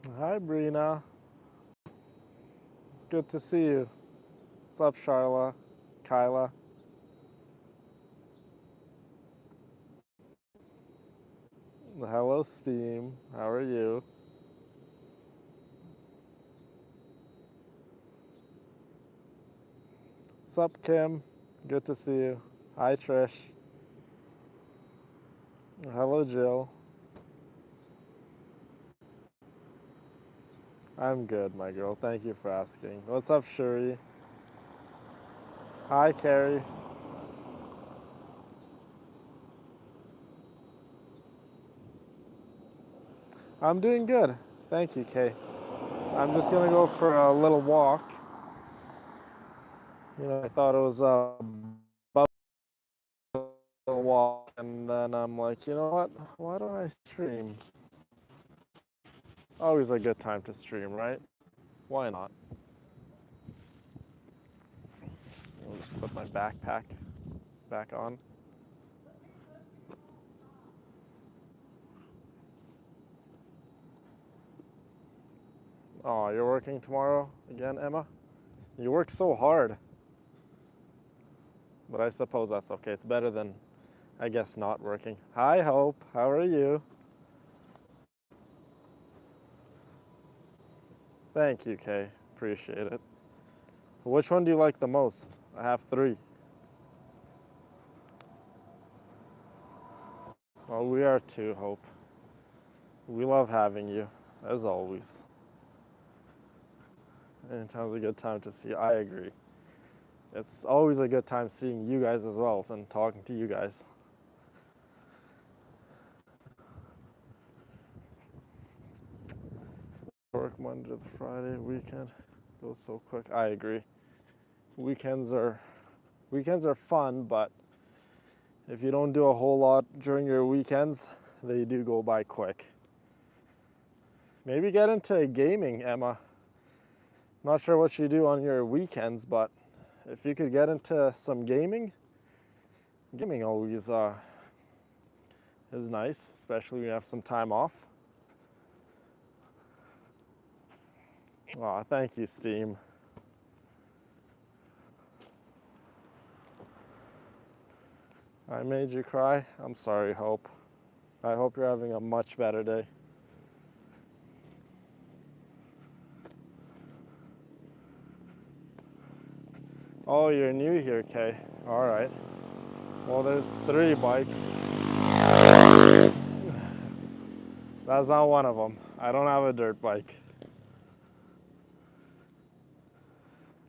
Hi, Brina. It's good to see you. What's up, Charla? Kyla? Hello, Steam. How are you? What's up, Kim? Good to see you. Hi, Trish. Hello, Jill. I'm good, my girl. Thank you for asking. What's up, Shuri? Hi, Carrie. I'm doing good. Thank you, Kay. I'm just gonna go for a little walk. I thought it was a walk, and then I'm like, you know what? Why don't I stream? Always a good time to stream, right? Why not? I'll just put my backpack back on. Oh, you're working tomorrow again, Emma? You work so hard, but I suppose that's okay. It's better than, I guess, not working. Hi, Hope. How are you? Thank you, Kay. Appreciate it. Which one do you like the most? I have three. Well, we are too, Hope. We love having you, as always. Anytime's a good time to see you. I agree. It's always a good time seeing you guys as well and talking to you guys. Work Monday to Friday, weekend goes so quick. I agree. Weekends are weekends are fun, but if you don't do a whole lot during your weekends, they do go by quick. Maybe get into gaming, Emma. Not sure what you do on your weekends, but if you could get into some gaming always is nice, especially when you have some time off. Aw, thank you, Steam. I made you cry. I'm sorry, Hope. I hope you're having a much better day. Oh, you're new here, Kay. All right. Well, there's three bikes. That's not one of them. I don't have a dirt bike.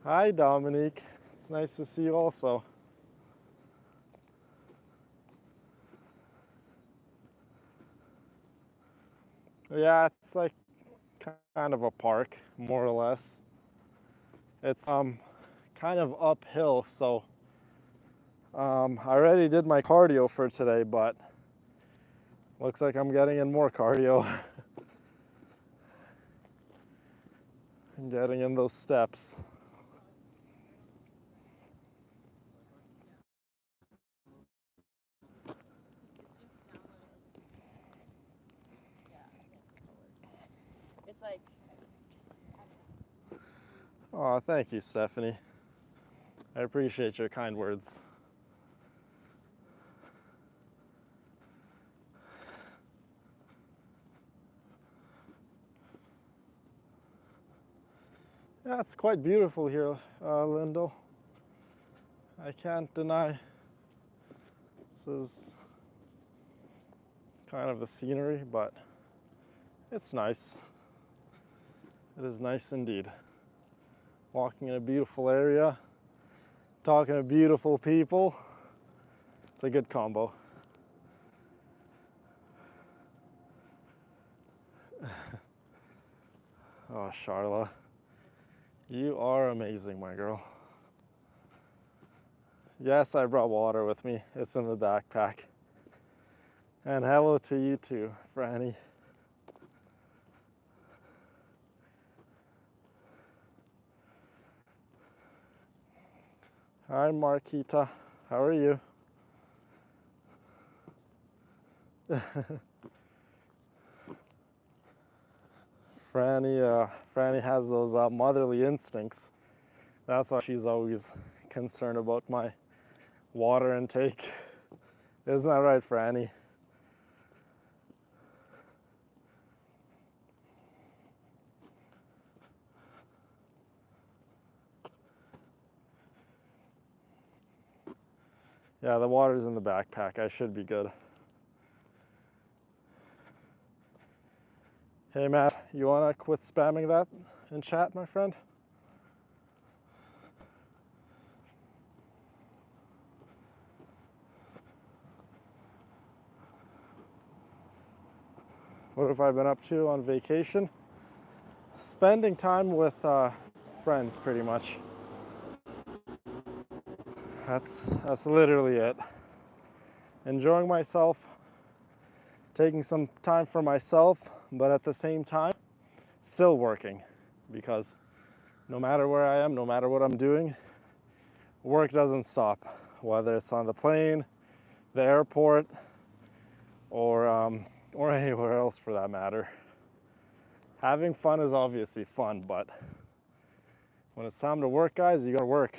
Hi, Dominique. It's nice to see you also. Yeah, it's like kind of a park, more or less. It's kind of uphill, so I already did my cardio for today, but looks like I'm getting in more cardio and getting in those steps. Oh, thank you, Stephanie. I appreciate your kind words. Yeah, it's quite beautiful here, Lyndall. I can't deny this is kind of the scenery, but it's nice. It is nice indeed. Walking in a beautiful area, talking to beautiful people. It's a good combo. Oh, Charla, you are amazing, my girl. Yes, I brought water with me. It's in the backpack. And hello to you too, Franny. Hi, Marquita. How are you? Franny has those motherly instincts. That's why she's always concerned about my water intake. Isn't that right, Franny? Yeah, the water's in the backpack. I should be good. Hey, Matt, you wanna quit spamming that in chat, my friend? What have I been up to on vacation? Spending time with friends, pretty much. That's literally it. Enjoying myself, taking some time for myself, but at the same time, still working, because no matter where I am, no matter what I'm doing, work doesn't stop, whether it's on the plane, the airport, or anywhere else for that matter. Having fun is obviously fun, but when it's time to work, guys, you gotta work.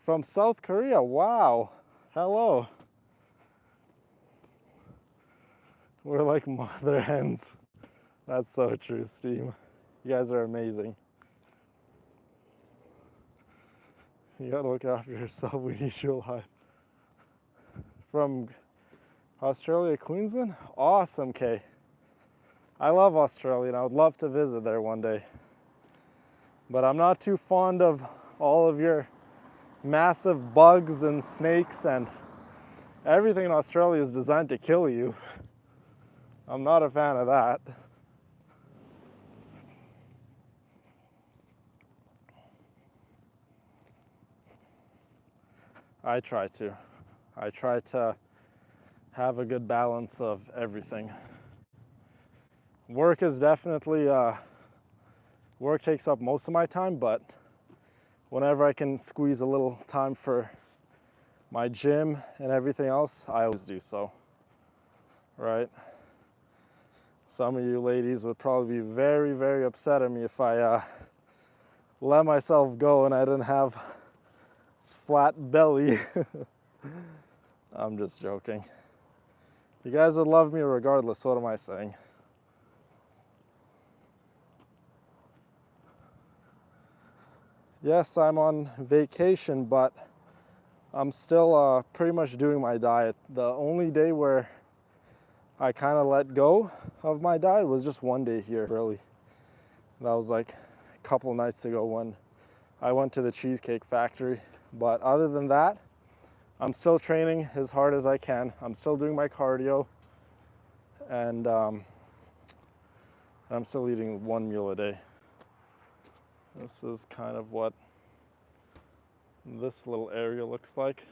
From South Korea, wow, hello. We're like mother hens. That's so true, Steam. You guys are amazing. You gotta look after yourself. We need you alive. From Australia, Queensland? Awesome, Kay. I love Australia and I would love to visit there one day. But I'm not too fond of all of your massive bugs and snakes, and everything in Australia is designed to kill you. I'm not a fan of that. I try to have a good balance of everything. Work is definitely, work takes up most of my time, but whenever I can squeeze a little time for my gym and everything else, I always do so, right? Some of you ladies would probably be very, very upset at me if I let myself go and I didn't have this flat belly. I'm just joking. You guys would love me regardless, what am I saying? Yes, I'm on vacation, but I'm still pretty much doing my diet. The only day where I kind of let go of my diet was just one day here, really. That was like a couple nights ago when I went to the Cheesecake Factory. But other than that, I'm still training as hard as I can. I'm still doing my cardio, and I'm still eating one meal a day. This is kind of what this little area looks like.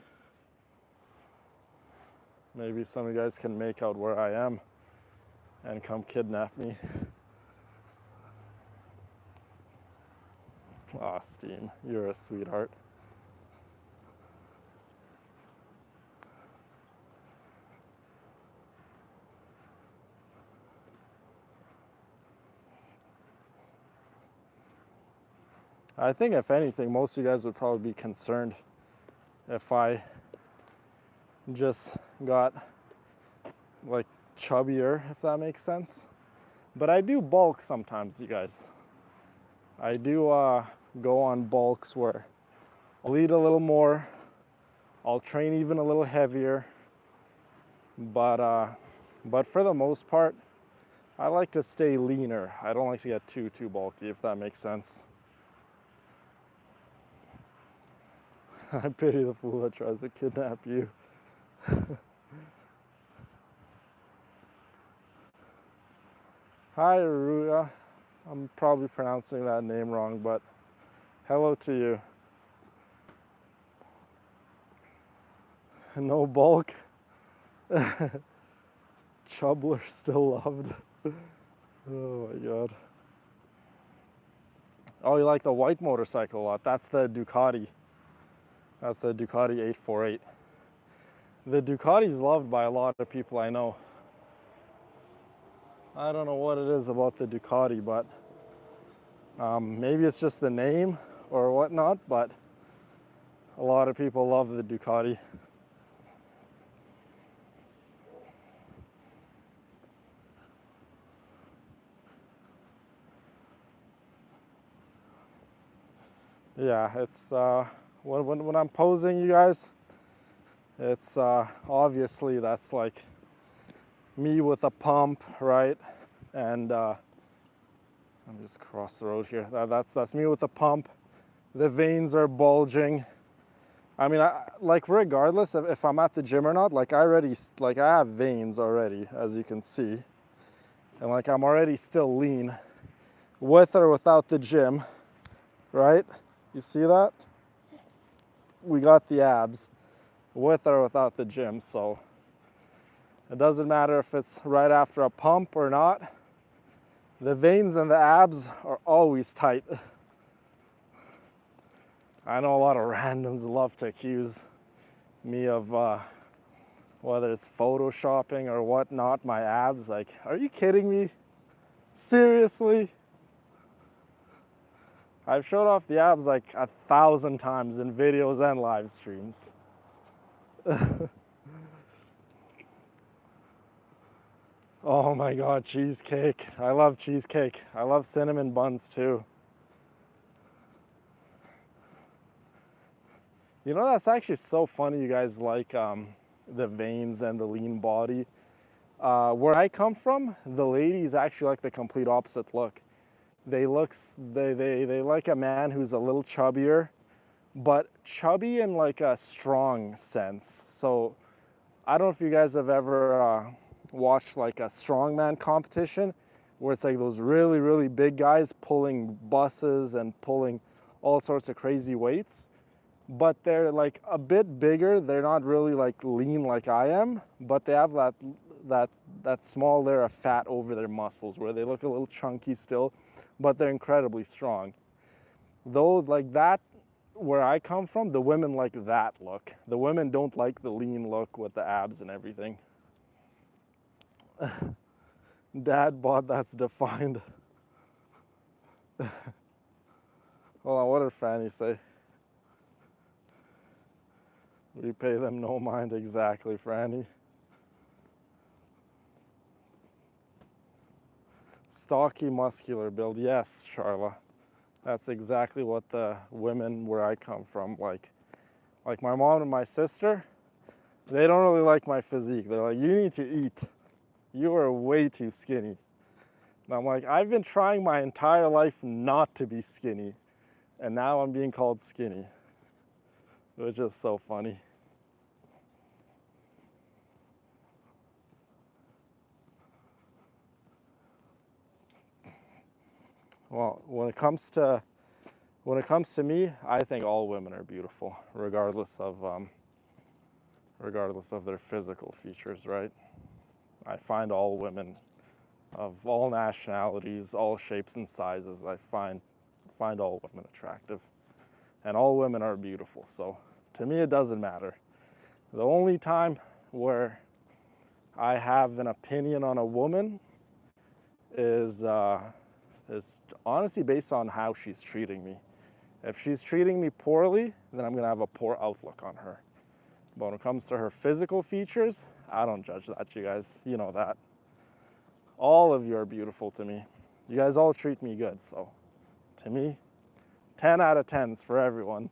Maybe some of you guys can make out where I am and come kidnap me. Aw, Steam, you're a sweetheart. I think if anything, most of you guys would probably be concerned if I just got like chubbier, if that makes sense. But I do bulk sometimes, you guys. I do go on bulks where I'll eat a little more, I'll train even a little heavier, but for the most part, I like to stay leaner. I don't like to get too bulky, if that makes sense. I pity the fool that tries to kidnap you. Hi, Ruya. I'm probably pronouncing that name wrong, but hello to you. No bulk. Chubler still loved. Oh my god. Oh, you like the white motorcycle a lot. That's the Ducati. That's the Ducati 848. The Ducati's loved by a lot of people I know. I don't know what it is about the Ducati, but maybe it's just the name or whatnot, but a lot of people love the Ducati. Yeah, it's when I'm posing, you guys, it's obviously that's like me with a pump, right? And let me just cross the road here. That's me with a pump. The veins are bulging. I mean, like regardless of if I'm at the gym or not, like I have veins already, as you can see, and like I'm already still lean, with or without the gym, right? You see that? We got the abs, with or without the gym, so it doesn't matter if it's right after a pump or not. The veins and the abs are always tight. I know a lot of randoms love to accuse me of whether it's photoshopping or whatnot, my abs. Like, are you kidding me? Seriously? I've showed off the abs like 1,000 times in videos and live streams. Oh my God, cheesecake. I love cheesecake. I love cinnamon buns too. You know, that's actually so funny you guys like the veins and the lean body. Where I come from, the ladies actually like the complete opposite look. They like a man who's a little chubbier, but chubby in like a strong sense. So I don't know if you guys have ever watched like a strongman competition where it's like those really, really big guys pulling buses and pulling all sorts of crazy weights, but they're like a bit bigger. They're not really like lean like I am, but they have that small layer of fat over their muscles where they look a little chunky still, but they're incredibly strong. Though like that, where I come from, the women like that look. The women don't like the lean look with the abs and everything. Dad bod that's defined. Hold on, what did Franny say? We pay them no mind, exactly, Franny. Stocky, muscular build, yes, Charla. That's exactly what the women where I come from like. Like my mom and my sister, they don't really like my physique. They're like, you need to eat. You are way too skinny. And I'm like, I've been trying my entire life not to be skinny, and now I'm being called skinny, which is so funny. Well, when it comes to me, I think all women are beautiful, regardless of their physical features, right? I find all women of all nationalities, all shapes and sizes, I find all women attractive. And all women are beautiful, so to me it doesn't matter. The only time where I have an opinion on a woman is honestly based on how she's treating me. If she's treating me poorly, then I'm gonna have a poor outlook on her. But when it comes to her physical features, I don't judge that, you guys. You know that. All of you are beautiful to me. You guys all treat me good, so to me, 10 out of 10s for everyone.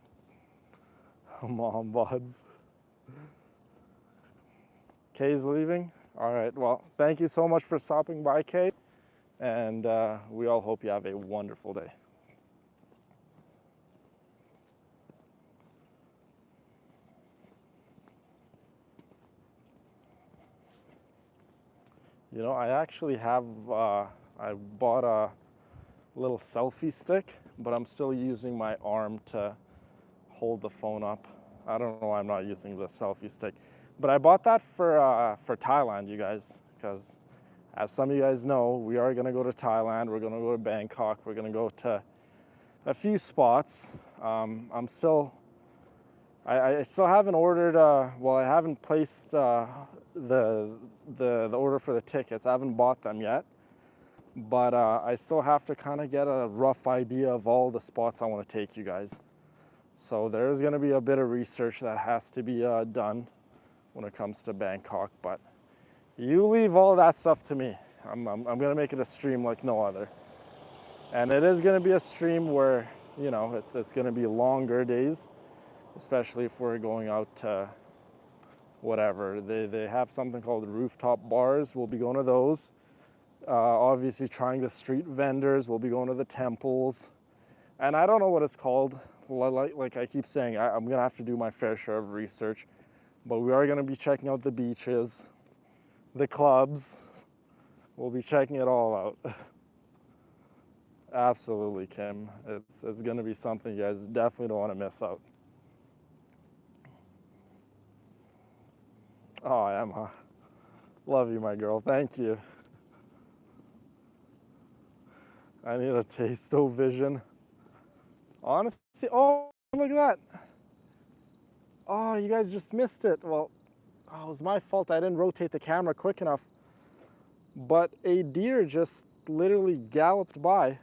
Mom buds. Kay's leaving? All right, well, thank you so much for stopping by, Kay. And we all hope you have a wonderful day. You know, I actually have, I bought a little selfie stick, but I'm still using my arm to hold the phone up. I don't know why I'm not using the selfie stick. But I bought that for Thailand, you guys, because as some of you guys know, we are gonna go to Thailand, we're gonna go to Bangkok, we're gonna go to a few spots. I still haven't ordered, well, I haven't placed the order for the tickets. I haven't bought them yet. but I still have to kind of get a rough idea of all the spots I want to take you guys. So there's going to be a bit of research that has to be done when it comes to Bangkok, but you leave all that stuff to me. I'm going to make it a stream like no other. And it is going to be a stream where, you know, it's going to be longer days, especially if we're going out to whatever. They have something called rooftop bars. We'll be going to those. Obviously trying the street vendors. We'll be going to the temples. And I don't know what it's called. Like I keep saying, I'm going to have to do my fair share of research. But we are going to be checking out the beaches, the clubs. We'll be checking it all out. Absolutely, Kim. It's going to be something you guys definitely don't want to miss out. Oh, Emma. Love you, my girl. Thank you. I need a taste-o-vision. Honestly, oh, look at that. Oh, you guys just missed it. Well, it was my fault. I didn't rotate the camera quick enough. But a deer just literally galloped by.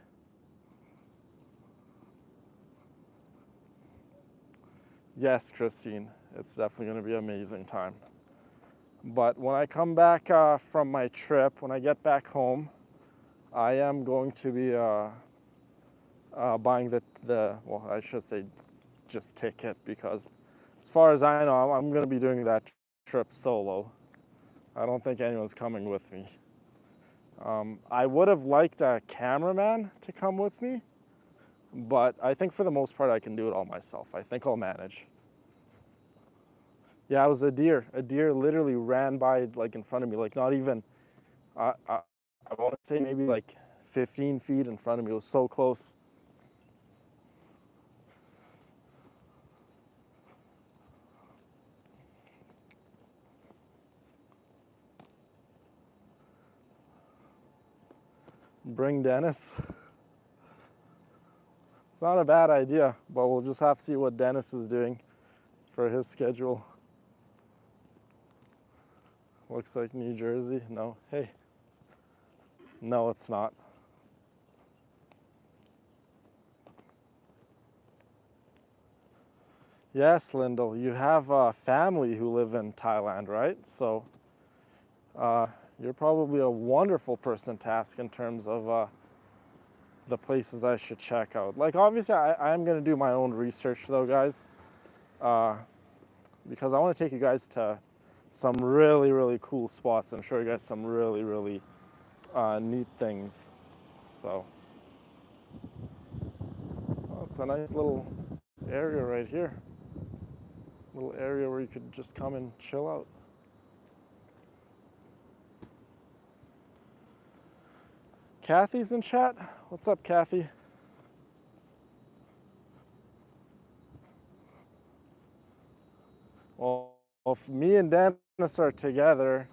Yes, Christine, it's definitely going to be an amazing time. But when I come back from my trip, when I get back home, I am going to be buying well, I should say just ticket, because as far as I know, I'm going to be doing that trip solo. I don't think anyone's coming with me. I would have liked a cameraman to come with me, but I think for the most part I can do it all myself. I think I'll manage. Yeah, it was a deer. A deer literally ran by like in front of me, like not even, I want to say maybe like 15 feet in front of me. It was so close. Bring Dennis. It's not a bad idea, but we'll just have to see what Dennis is doing for his schedule. Looks like New Jersey. No, hey. No, it's not. Yes, Lyndall, you have a family who live in Thailand, right? So you're probably a wonderful person to ask in terms of the places I should check out. Like, obviously, I'm going to do my own research, though, guys, because I want to take you guys to some really, really cool spots and show you guys some really, really neat things. So, it's a nice little area right here. Little area where you could just come and chill out. Kathy's in chat. What's up, Kathy? Well, if me and Dennis are together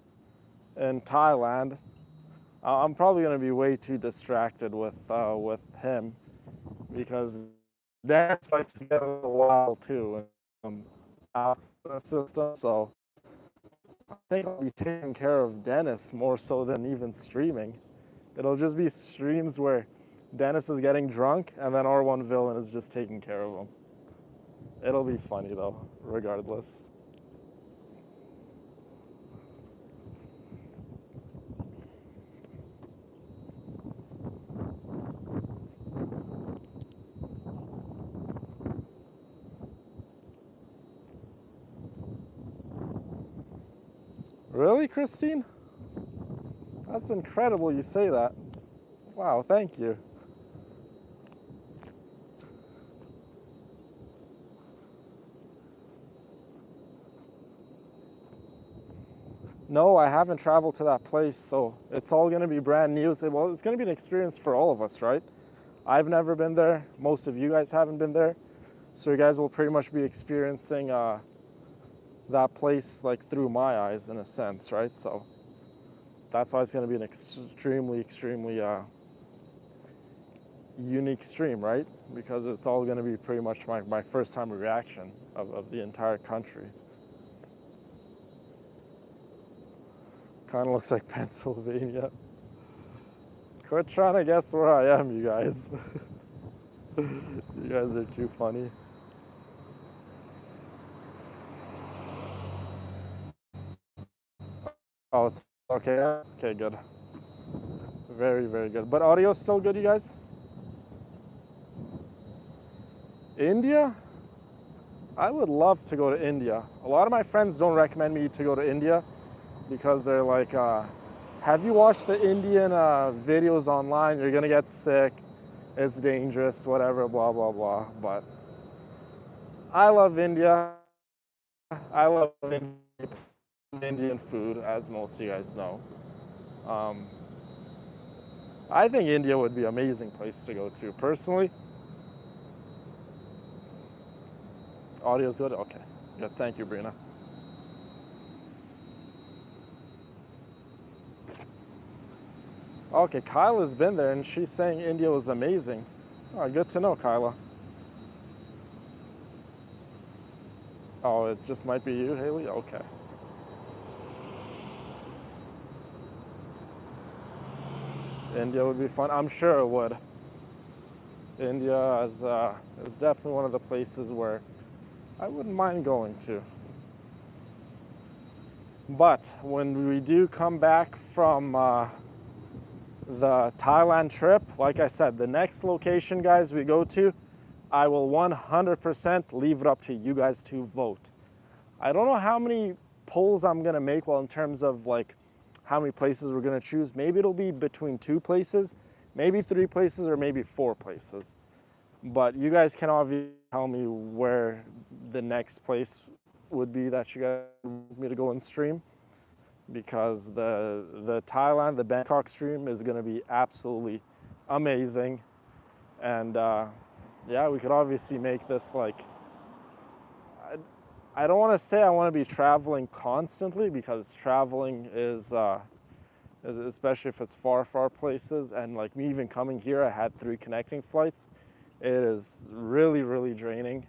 in Thailand, I'm probably going to be way too distracted with him, because Dennis likes to get a little wild too. Out the system, so I think I'll be taking care of Dennis more so than even streaming. It'll just be streams where Dennis is getting drunk and then R1 Villain is just taking care of him. It'll be funny though, regardless. Really, Christine? That's incredible you say that. Wow, thank you. No, I haven't traveled to that place, so it's all going to be brand new. Well, it's going to be an experience for all of us, right? I've never been there. Most of you guys haven't been there. So you guys will pretty much be experiencing that place like through my eyes in a sense, right? So that's why it's going to be an extremely, extremely unique stream, right? Because it's all going to be pretty much my first time reaction of the entire country. Kind of looks like Pennsylvania. Quit trying to guess where I am, you guys. You guys are too funny. Oh, it's okay. Okay, good. Very, very good. But audio's still good, you guys? India? I would love to go to India. A lot of my friends don't recommend me to go to India because they're like, have you watched the Indian videos online? You're gonna get sick. It's dangerous, whatever, blah, blah, blah. But I love India. I love Indian food, as most of you guys know. Um, I think India would be an amazing place to go to. Personally, audio's good? Okay, good. Thank you, Brina. Okay, Kyla's been there and she's saying India was amazing. Oh, good to know, Kyla. Oh, it just might be you, Haley? Okay. India would be fun. I'm sure it would. India is definitely one of the places where I wouldn't mind going to. But when we do come back from the Thailand trip, like I said, the next location, guys, we go to, I will 100% leave it up to you guys to vote. I don't know how many polls I'm gonna make, well, in terms of like how many places we're gonna choose. Maybe it'll be between 2 places, maybe 3 places, or maybe 4 places. But you guys can obviously tell me where the next place would be that you guys want me to go and stream, because the Thailand, the Bangkok stream is gonna be absolutely amazing. And yeah, we could obviously make this like, I don't want to say I want to be traveling constantly, because traveling is especially if it's far, far places, and like me even coming here, I had 3 connecting flights. It is really, really draining,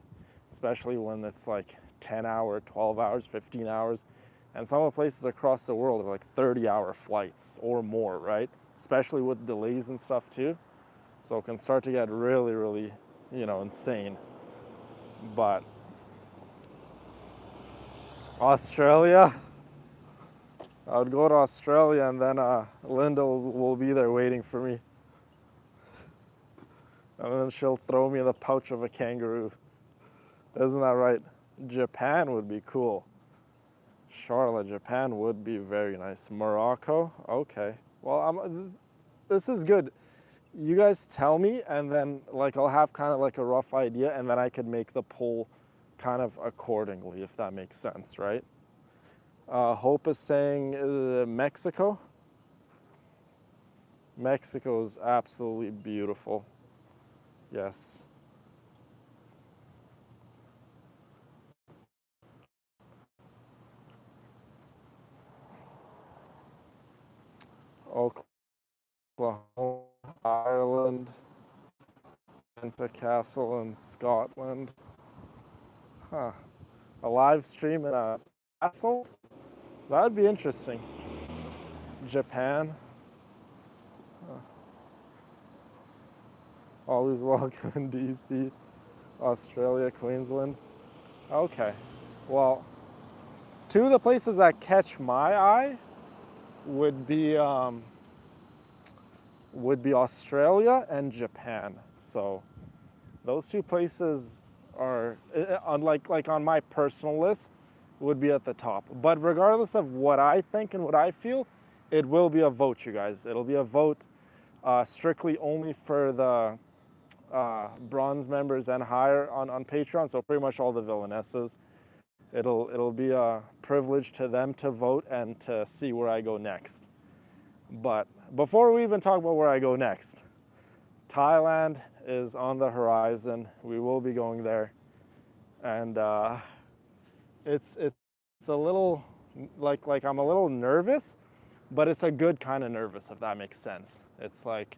especially when it's like 10 hour, 12 hours, 15 hours. And some of the places across the world are like 30-hour flights or more, right? Especially with delays and stuff too. So it can start to get really, really, insane. But Australia, I would go to Australia, and then Linda will be there waiting for me. And then she'll throw me in the pouch of a kangaroo. Isn't that right? Japan would be cool. Charlotte, Japan would be very nice. Morocco, okay. Well, this is good. You guys tell me, and then like I'll have kind of like a rough idea, and then I could make the poll kind of accordingly, if that makes sense, right? Hope is saying Mexico. Mexico is absolutely beautiful. Yes. Oklahoma, Ireland, Penta Castle in Scotland. Huh. A live stream in a castle? That'd be interesting. Japan. Huh. Always welcome in DC. Australia, Queensland. Okay. Well, 2 of the places that catch my eye would be Australia and Japan. So those 2 places are, unlike like on my personal list, would be at the top. But regardless of what I think and what I feel, it will be a vote, you guys. It'll be a vote strictly only for the bronze members and higher on Patreon. So pretty much all the villainesses. It'll be a privilege to them to vote and to see where I go next. But before we even talk about where I go next, Thailand is on the horizon. We will be going there, and it's a little like I'm a little nervous, but it's a good kind of nervous, if that makes sense. It's like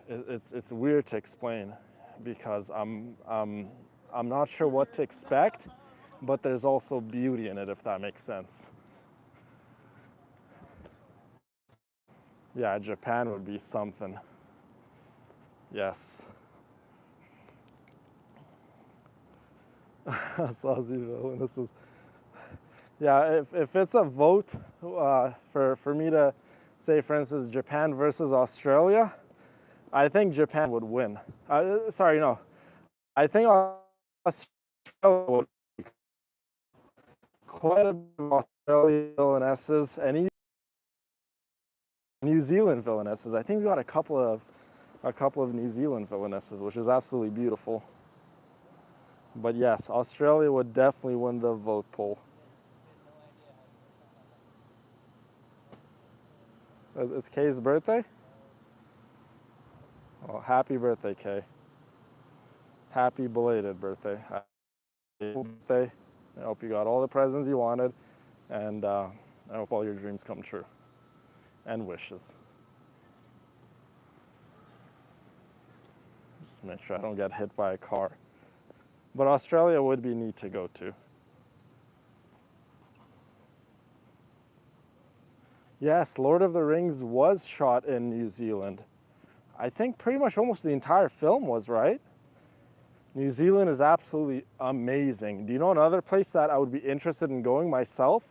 it's weird to explain, because I'm not sure what to expect, but there's also beauty in it, if that makes sense. Yeah, Japan would be something. Yes. Swaziland, this is, yeah, if it's a vote for me to say, for instance, Japan versus Australia, I think Japan would win. Sorry, no. I think Australia would. Quite a bit of Australian villainesses and even New Zealand villainesses. I think we got a couple of New Zealand villainesses, which is absolutely beautiful. But yes, Australia would definitely win the vote poll. It's Kay's birthday? Well, happy birthday, Kay. Happy belated birthday. Happy birthday. I hope you got all the presents you wanted, and I hope all your dreams come true. And wishes. Just make sure I don't get hit by a car. But Australia would be neat to go to. Yes, Lord of the Rings was shot in New Zealand. I think pretty much almost the entire film was, right? New Zealand is absolutely amazing. Do you know another place that I would be interested in going myself?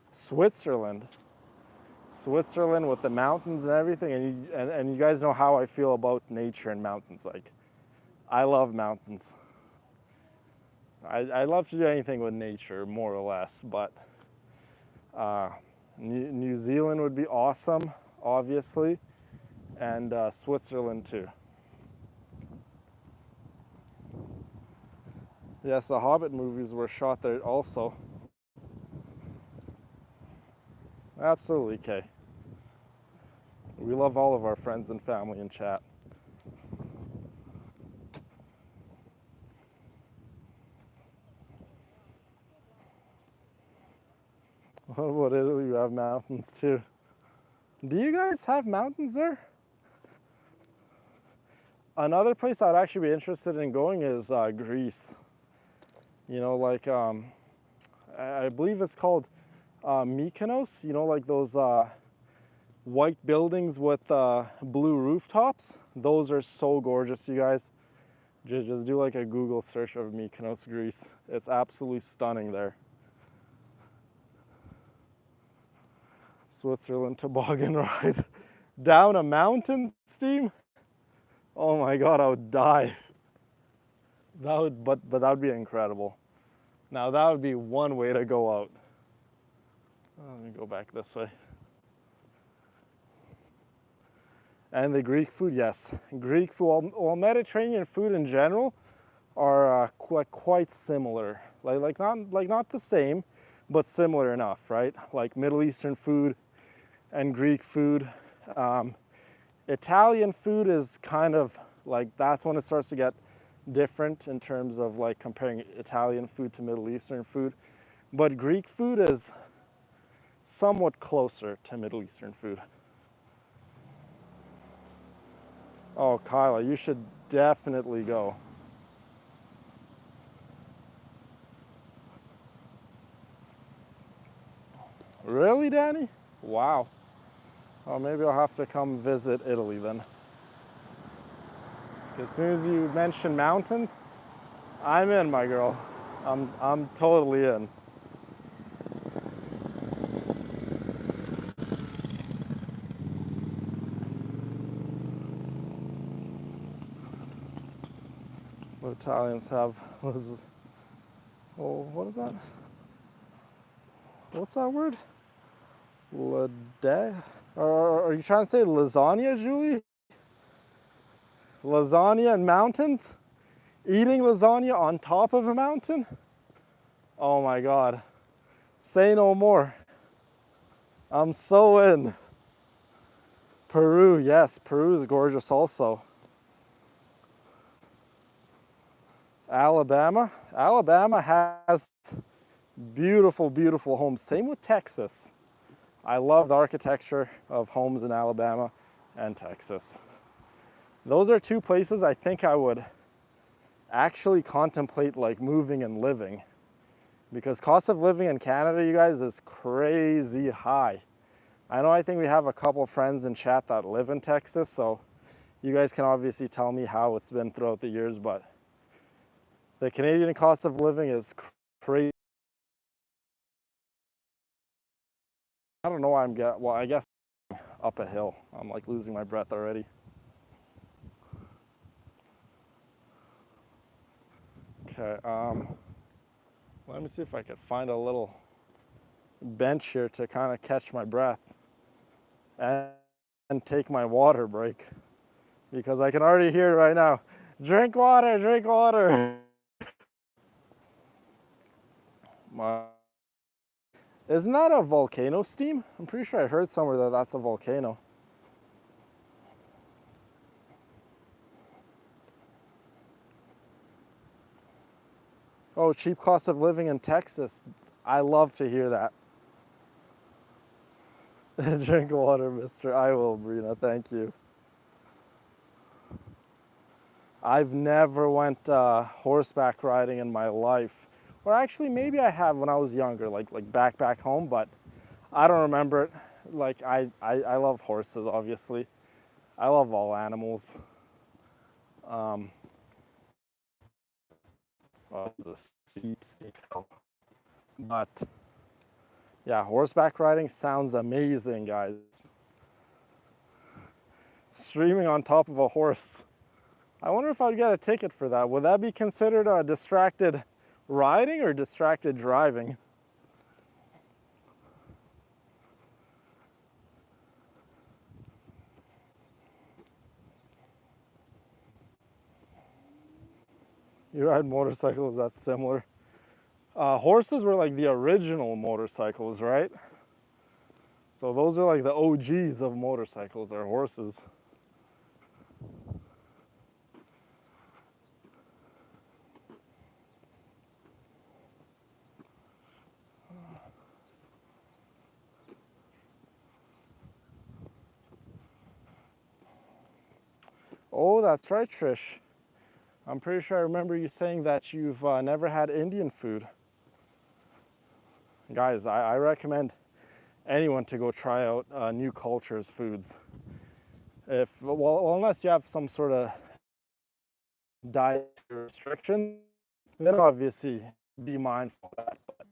Switzerland. Switzerland with the mountains and everything, and you guys know how I feel about nature and mountains. Like, I love mountains. I love to do anything with nature, more or less, but New Zealand would be awesome, obviously, and Switzerland too. Yes, the Hobbit movies were shot there also. Absolutely, Kay. We love all of our friends and family in chat. What about Italy? You have mountains too. Do you guys have mountains there? Another place I'd actually be interested in going is Greece. You know, like I believe it's called Mykonos. You know, like those white buildings with blue rooftops. Those are so gorgeous, you guys. Just do like a Google search of Mykonos, Greece. It's absolutely stunning there. Switzerland toboggan ride down a mountain, Steam. Oh my God, I would die. That would, but that would be incredible. Now that would be one way to go out. Let me go back this way. And the Greek food, yes. Greek food, well, Mediterranean food in general are quite similar. Like not the same, but similar enough, right? Like Middle Eastern food and Greek food. Italian food is kind of like, that's when it starts to get different in terms of like comparing Italian food to Middle Eastern food. But Greek food is somewhat closer to Middle Eastern food. Oh, Kyla, you should definitely go. Really, Danny? Wow. Oh, maybe I'll have to come visit Italy then. As soon as you mention mountains, I'm in, my girl. I'm totally in. What Italians have was, oh, what is that? What's that word? Are you trying to say lasagna, Julie? Lasagna and mountains? Eating lasagna on top of a mountain? Oh my God. Say no more. I'm so in. Peru, yes, Peru is gorgeous also. Alabama has beautiful, beautiful homes. Same with Texas. I love the architecture of homes in Alabama and Texas. Those are two places I think I would actually contemplate like moving and living, because cost of living in Canada, you guys, is crazy high. I know I think we have a couple friends in chat that live in Texas, so you guys can obviously tell me how it's been throughout the years, but the Canadian cost of living is crazy. I don't know why well, I guess up a hill. I'm like losing my breath already. Okay, let me see if I could find a little bench here to kind of catch my breath and take my water break, because I can already hear it right now. Drink water, drink water. Isn't that a volcano steam? I'm pretty sure I heard somewhere that that's a volcano. Oh, cheap cost of living in Texas. I love to hear that. Drink water, mister. I will, Brina. Thank you. I've never went horseback riding in my life. Or actually, maybe I have when I was younger, like back home, but I don't remember it. Like, I love horses, obviously. I love all animals. Well, it's a steep hill. But yeah, horseback riding sounds amazing, guys. Streaming on top of a horse. I wonder if I'd get a ticket for that. Would that be considered a distracted riding or distracted driving? You ride motorcycles, that's similar. Horses were like the original motorcycles, right? So those are like the OGs of motorcycles, are horses. Oh, that's right, Trish. I'm pretty sure I remember you saying that you've never had Indian food. Guys, I recommend anyone to go try out new cultures' foods. Well, unless you have some sort of diet restriction, then obviously be mindful of that. But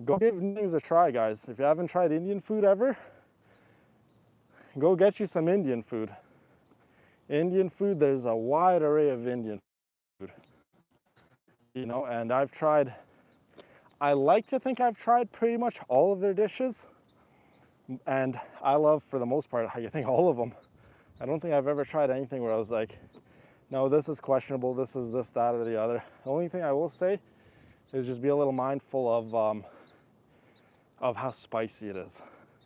go give things a try, guys. If you haven't tried Indian food ever, go get you some Indian food. Indian food, there's a wide array of Indian food. You know, and I like to think I've tried pretty much all of their dishes. And I love, for the most part, I think all of them. I don't think I've ever tried anything where I was like, no, this is questionable, this is this, that, or the other. The only thing I will say is just be a little mindful of how spicy it is.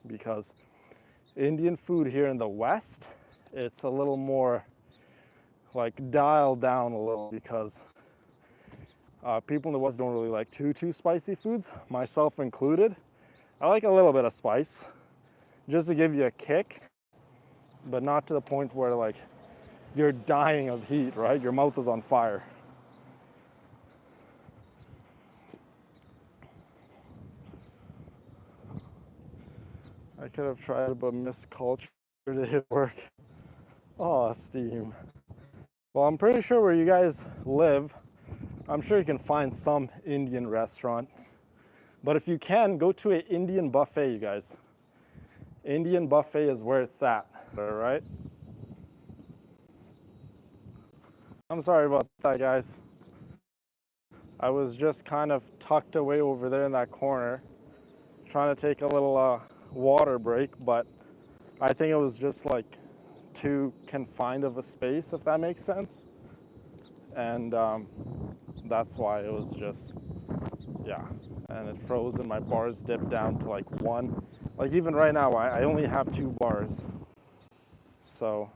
Because Indian food here in the West, it's a little more like dialed down a little, because people in the West don't really like too spicy foods, myself included. I like a little bit of spice, just to give you a kick, but not to the point where like you're dying of heat, right? Your mouth is on fire. I could have tried, but missed culture to hit work. Oh, steam. Well, I'm pretty sure where you guys live, I'm sure you can find some Indian restaurant. But if you can, go to an Indian buffet, you guys. Indian buffet is where it's at, all right? I'm sorry about that, guys. I was just kind of tucked away over there in that corner, trying to take a little water break, but I think it was just like too confined of a space, if that makes sense. And that's why it was just, yeah. And it froze and my bars dipped down to like 1. Like even right now, I only have 2 bars. So,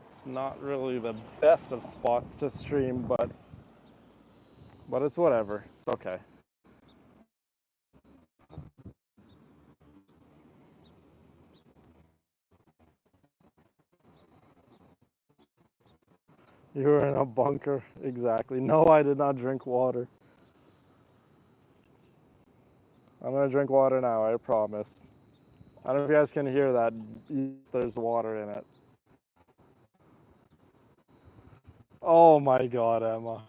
it's not really the best of spots to stream, but it's whatever. It's okay. You were in a bunker, exactly. No, I did not drink water. I'm gonna drink water now, I promise. I don't know if you guys can hear that. Yes, there's water in it. Oh my God, Emma.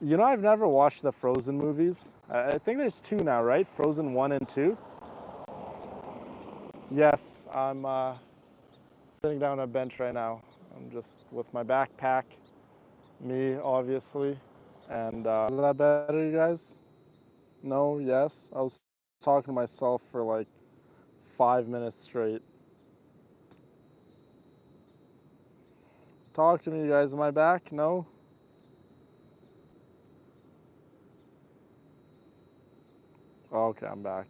You know, I've never watched the Frozen movies. I think there's two now, right? Frozen 1 and 2. Yes, I'm sitting down on a bench right now. I'm just with my backpack, me, obviously. And is that better, you guys? No, yes. I was talking to myself for like 5 minutes straight. Talk to me, you guys. Am I back? No? Oh, okay, I'm back.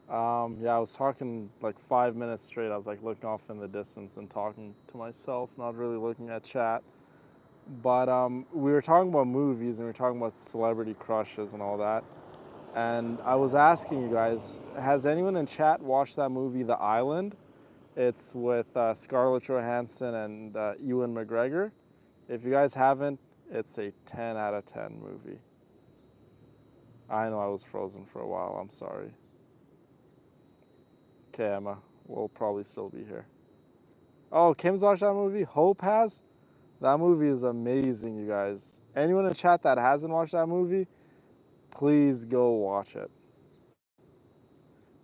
Yeah, I was talking like 5 minutes straight. I was like looking off in the distance and talking to myself, not really looking at chat. But we were talking about movies and we were talking about celebrity crushes and all that. And I was asking you guys, has anyone in chat watched that movie, The Island? It's with Scarlett Johansson and Ewan McGregor. If you guys haven't, it's a 10 out of 10 movie. I know I was frozen for a while. I'm sorry. Okay, Emma, we'll probably still be here. Oh, Kim's watched that movie? Hope has? That movie is amazing, you guys. Anyone in chat that hasn't watched that movie, please go watch it.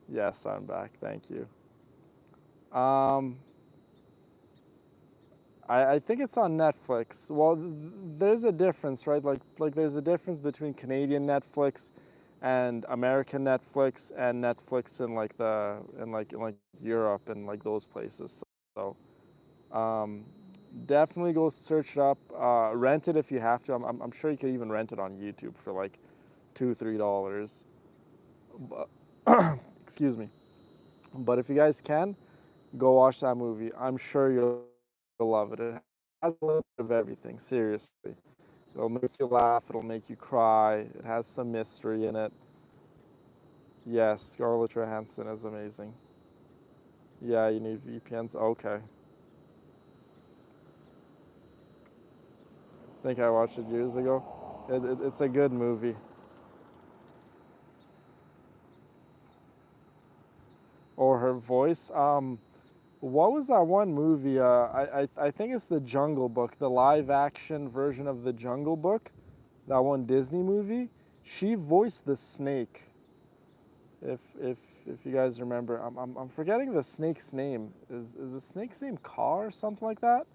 Yes, I'm back. Thank you. Um, I think it's on Netflix. Well, there's a difference, right? Like there's a difference between Canadian Netflix and American Netflix and Netflix in like in like Europe and like those places. So um, definitely go search it up. Rent it if you have to. I'm sure you could even rent it on YouTube for like $2-3. Excuse me. But if you guys can, go watch that movie. I'm sure you'll love it. It has a little bit of everything, seriously. It'll make you laugh, it'll make you cry, it has some mystery in it. Yes, Scarlett Johansson is amazing. Yeah, you need VPNs? Okay. I think I watched it years ago. It's a good movie. Or her voice. What was that one movie? I think it's The Jungle Book, the live action version of The Jungle Book. That one Disney movie. She voiced the snake. If you guys remember, I'm forgetting the snake's name. Is the snake's name Ka or something like that?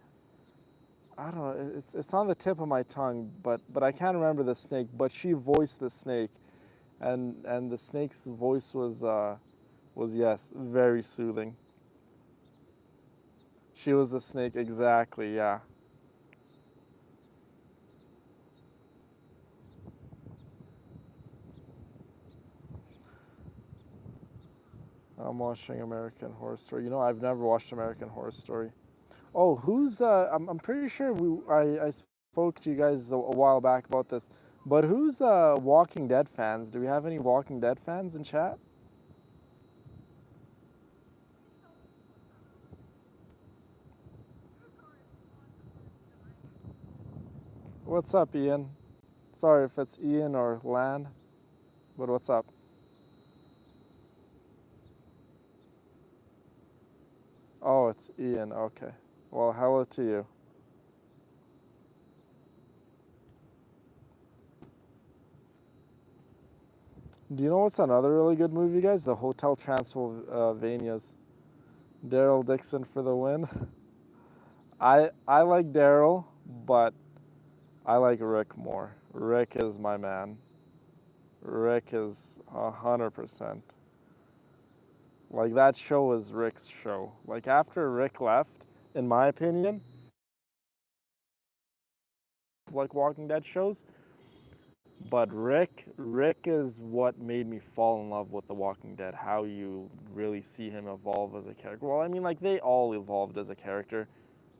I don't know. It's on the tip of my tongue, but I can't remember the snake. But she voiced the snake, and the snake's voice was yes, very soothing. She was the snake exactly. Yeah. I'm watching American Horror Story. You know, I've never watched American Horror Story. Oh, who's? I'm pretty sure I spoke to you guys a while back about this, but who's Walking Dead fans? Do we have any Walking Dead fans in chat? What's up, Ian? Sorry if it's Ian or Lan, but what's up? Oh, it's Ian. Okay. Well, hello to you. Do you know what's another really good movie, guys? The Hotel Transylvania's. Daryl Dixon for the win. I like Daryl, but I like Rick more. Rick is my man. Rick is 100%. Like that show was Rick's show. Like after Rick left, in my opinion, like Walking Dead shows, but Rick is what made me fall in love with The Walking Dead. How you really see him evolve as a character. Well, I mean, like they all evolved as a character,